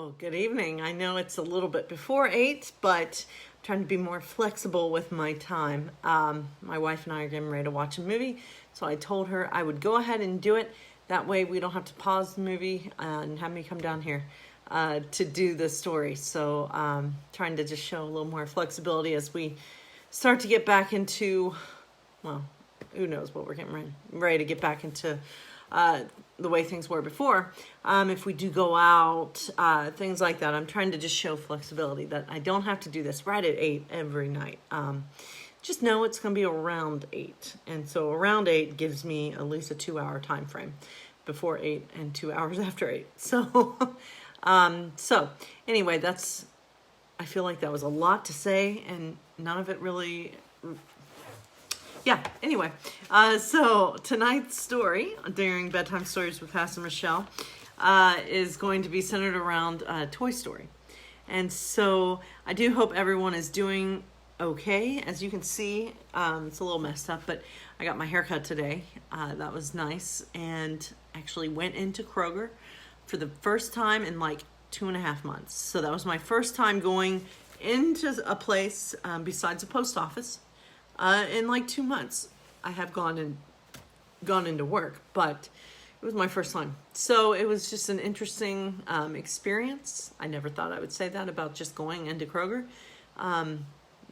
Well, good evening. I know it's a little bit before 8, but I'm trying to be more flexible with my time. My wife and I are getting ready to watch a movie, so I told her I would go ahead and do it. That way we don't have to pause the movie and have me come down here to do the story. So trying to just show a little more flexibility as we start to get back into, well, who knows what we're getting ready to get back into the way things were before. If we do go out, things like that, I'm trying to just show flexibility that I don't have to do this right at 8 every night. Just know it's going to be around 8. And so around 8 gives me at least a 2-hour time frame before 8 and 2 hours after 8. So, so anyway, I feel like that was a lot to say and none of it really, yeah, anyway, so tonight's story during Bedtime Stories with Pastor Michelle is going to be centered around Toy Story. And so I do hope everyone is doing okay. As you can see, it's a little messed up, but I got my haircut today. That was nice, and actually went into Kroger for the first time in like 2.5 months. So that was my first time going into a place besides a post office. In like 2 months. I have gone into work, but it was my first time. So it was just an interesting experience. I never thought I would say that about just going into Kroger.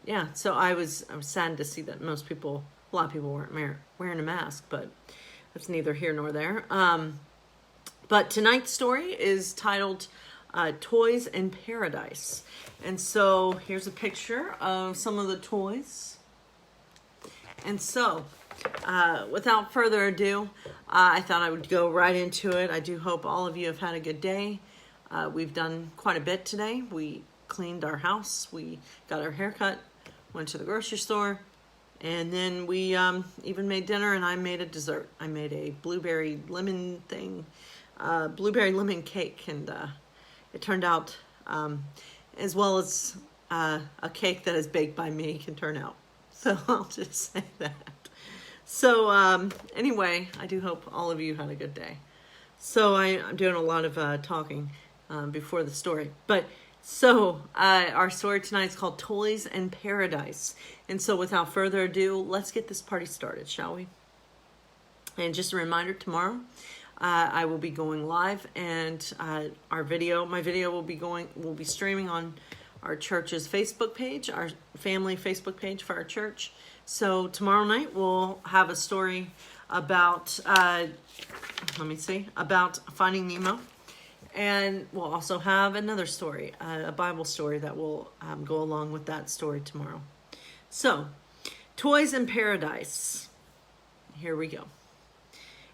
Yeah, so I was saddened to see that a lot of people weren't wearing a mask, but that's neither here nor there. But tonight's story is titled Toys in Paradise. And so here's a picture of some of the toys. And so, without further ado, I thought I would go right into it. I do hope all of you have had a good day. We've done quite a bit today. We cleaned our house. We got our haircut, went to the grocery store, and then we even made dinner, and I made a dessert. I made a blueberry lemon cake, and it turned out as well as a cake that is baked by me can turn out. So I'll just say that. So anyway, I do hope all of you had a good day. So I'm doing a lot of talking before the story. But so our story tonight is called Toys in Paradise. And so without further ado, let's get this party started, shall we? And just a reminder, tomorrow I will be going live, and my video will be streaming on our church's Facebook page, our family Facebook page for our church. So tomorrow night we'll have a story about, about Finding Nemo. And we'll also have another story, a Bible story that will go along with that story tomorrow. So, Toys in Paradise. Here we go.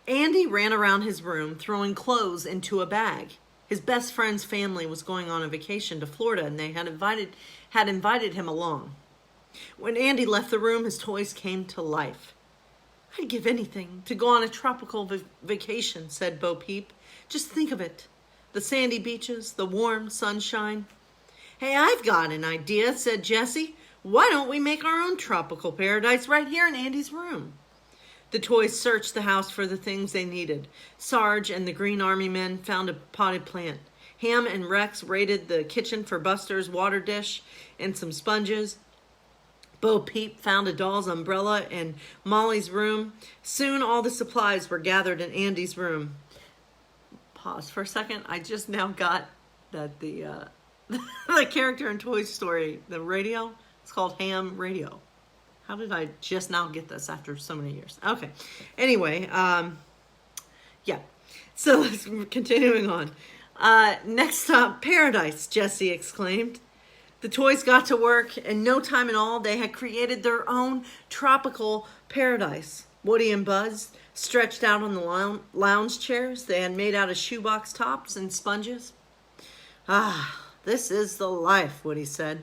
Andy ran around his room throwing clothes into a bag. His best friend's family was going on a vacation to Florida, and they had invited him along. When Andy left the room, his toys came to life. "I'd give anything to go on a tropical vacation," said Bo Peep. "Just think of it. The sandy beaches, the warm sunshine." "Hey, I've got an idea," said Jessie. "Why don't we make our own tropical paradise right here in Andy's room?" The toys searched the house for the things they needed. Sarge and the Green Army men found a potted plant. Ham and Rex raided the kitchen for Buster's water dish and some sponges. Bo Peep found a doll's umbrella in Molly's room. Soon all the supplies were gathered in Andy's room. Pause for a second. I just now got that the the character in Toy Story, the radio, it's called Ham Radio. How did I just now get this after so many years? Okay. Anyway, yeah. So let's continuing on. Next stop, Paradise, Jessie exclaimed. The toys got to work. In no time at all, they had created their own tropical paradise. Woody and Buzz stretched out on the lounge chairs they had made out of shoebox tops and sponges. "Ah, this is the life," Woody said.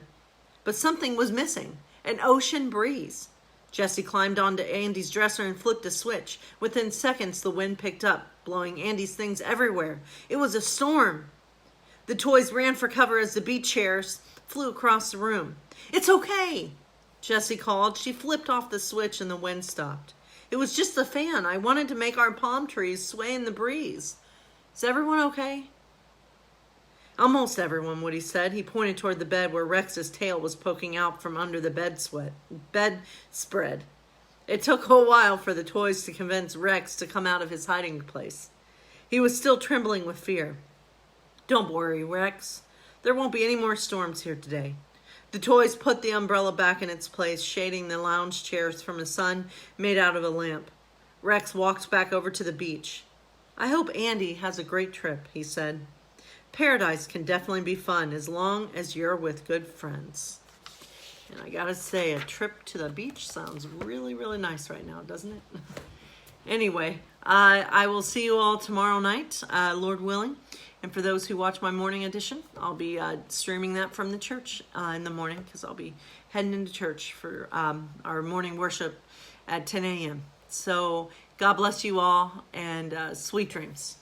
But something was missing. An ocean breeze. Jessie climbed onto Andy's dresser and flipped a switch. Within seconds, the wind picked up, blowing Andy's things everywhere. It was a storm. The toys ran for cover as the beach chairs flew across the room. "It's okay," Jessie called. She flipped off the switch and the wind stopped. "It was just the fan. I wanted to make our palm trees sway in the breeze. Is everyone okay?" Almost everyone, Woody said. He pointed toward the bed where Rex's tail was poking out from under the bedspread. It took a while for the toys to convince Rex to come out of his hiding place. He was still trembling with fear. Don't worry, Rex. There won't be any more storms here today. The toys put the umbrella back in its place, shading the lounge chairs from a sun made out of a lamp. Rex walked back over to the beach. I hope Andy has a great trip, he said. Paradise can definitely be fun as long as you're with good friends. And I gotta say, a trip to the beach sounds really, really nice right now, doesn't it? Anyway, I will see you all tomorrow night, Lord willing. And for those who watch my morning edition, I'll be streaming that from the church in the morning because I'll be heading into church for our morning worship at 10 a.m. So God bless you all and sweet dreams.